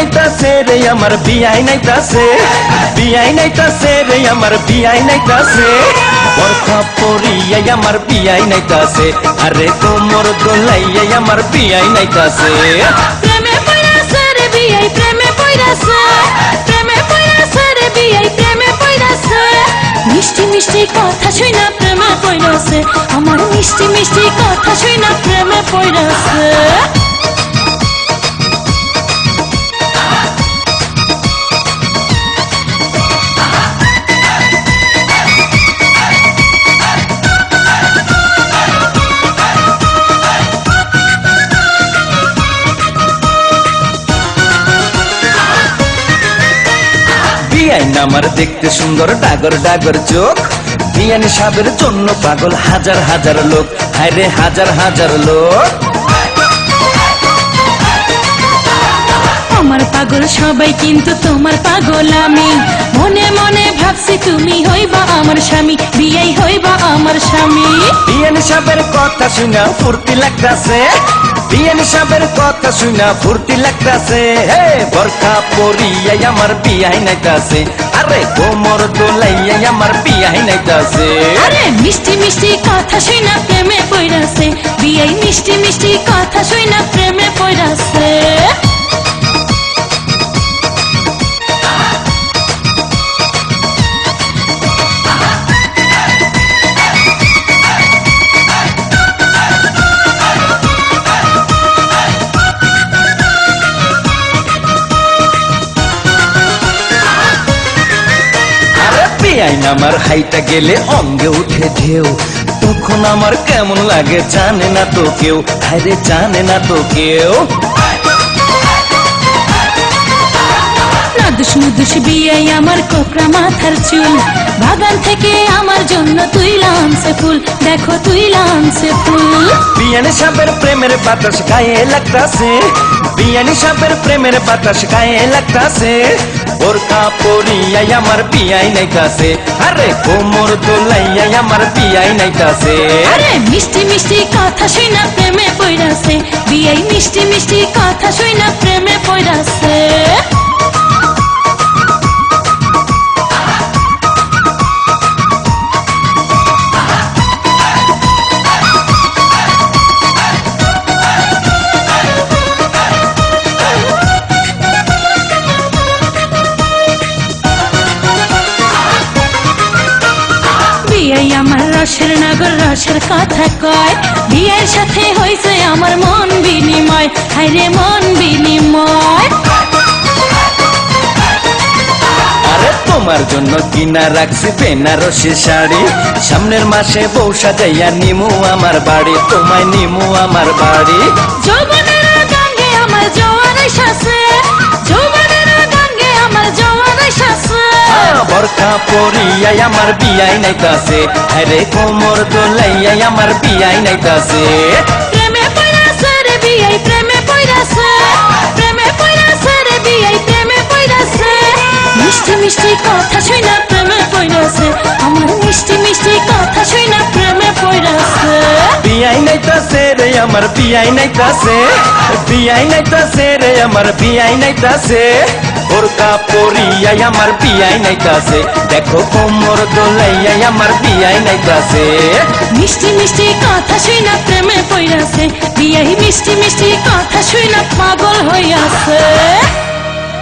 নাইতাছে রে আমার বিয়াই নাইতাছে, বিয়াই নাইতাছে রে আমার বিয়াই নাইতাছে, বরখা পরিয়া আমার বিয়াই নাইতাছে, আরে কোমর দোলাইয়া আমার বিয়াই নাইতাছে। প্রেমে পড়াছে রে বিয়াই প্রেমে পড়াছে, প্রেমে পড়াছে রে বিয়াই প্রেমে পড়াছে, মিষ্টি মিষ্টি কথা শুনা প্রেমে পড়াছে, আমার মিষ্টি মিষ্টি কথা শুনা প্রেমে পড়াছে। বিয়াইন আমার দেখতে সুন্দর ডাগর ডাগর চোখ, বিয়ান সাহেবের জন্য পাগল হাজার হাজার লোক, হায়রে হাজার হাজার লোক। আমার পাগল সবাই কিন্তু তোমার পাগল আমি, মনে মনে ভাবছি তুমি হইবা আমার স্বামী, বিয়াই হইবা আমার স্বামী। বিয়ান সাহেবের কথা শুনা ফুর্তি লাগতাছে, বিয়ান সাহেবের কথা শুনা ফুর্তি লাগতাছে, হে বরখা পরিয়া আমার বিয়াই নাইতাছে, আরে কোমর দোলাইয়া আমার বিয়াই নাইতাছে। আরে মিষ্টি মিষ্টি কথা শুনা প্রেমে পড়াছে, বিয়াই মিষ্টি মিষ্টি কথা শুনা প্রেমে পড়াছে। বিয়াইন আমার হাইটা গেলে অঙ্গে উঠে ঢেউ, তখন আমার কেমন লাগে জানে না তো কেউ, আরে জানে না তো কেউ। নাদুস নুদুস বিয়াই আমার কোকড়া মাথার চুল, বাগান থেকে আমার জন্য তুইলা আনছে ফুল, দেখো তুইলা আনছে ফুল। বিয়ান সাহেবের প্রেমের বাতাস গায়ে লাগতাছে, বিয়ান সাহেবের প্রেমের বাতাস গায়ে লাগতাছে, বোরকা পরিয়া আমার বিয়াই নাইতাছে, আরে কোমর দোলাইয়া আমার বিয়াই নাইতাছে। আরে মিষ্টি মিষ্টি কথা শুনা প্রেমে পড়াছে, বিয়াই মিষ্টি মিষ্টি কথা শুনা প্রেমে পড়াছে। বিয়াই আমার রসের নগর রসের কথা কয়, বিয়ের সাথে হয়েছে আমার মন বিনিময়, হায়রে মন বিনিময়। আরে তোমার জন্য কিনা রাখছি বেনারসি শাড়ি, সামনের মাসে বউ সাজাইয়া নিমু আমার বাড়ি, তোমায় নিমু আমার বাড়ি। যৌবনের গাঙ্গে আমার জোয়ার এসেছে, যৌবনের গাঙ্গে আমার জোয়ার এসেছে। বরখা পরিয়া আমার বিয়াই নাইতাছে, আরে কোমর দোলাইয়া আমার বিয়াই নাইতাছে। প্রেমে পড়াছে রে বিয়াই প্রেমে পড়াছে, প্রেমে পড়াছে রে বিয়াই প্রেমে পড়াছে, মিষ্টি মিষ্টি কথা শুনা প্রেমে পড়াছে, আমার মিষ্টি মিষ্টি কথা শুনা প্রেমে পড়াছে। বিয়াই নাইতাছে রে আমার বিয়াই নাইতাছে, বিয়াই নাইতাছে রে আমার বিয়াই নাইতাছে, বোরকা পরিয়া আমার বিয়াই নাইতাছে, দেখো কোমর দোলাইয়া আমার বিয়াই নাইতাছে। মিষ্টি মিষ্টি কথা শুনা প্রেমে পড়াছে, বিয়াই মিষ্টি মিষ্টি কথা শুনা পাগল হইয়াছে।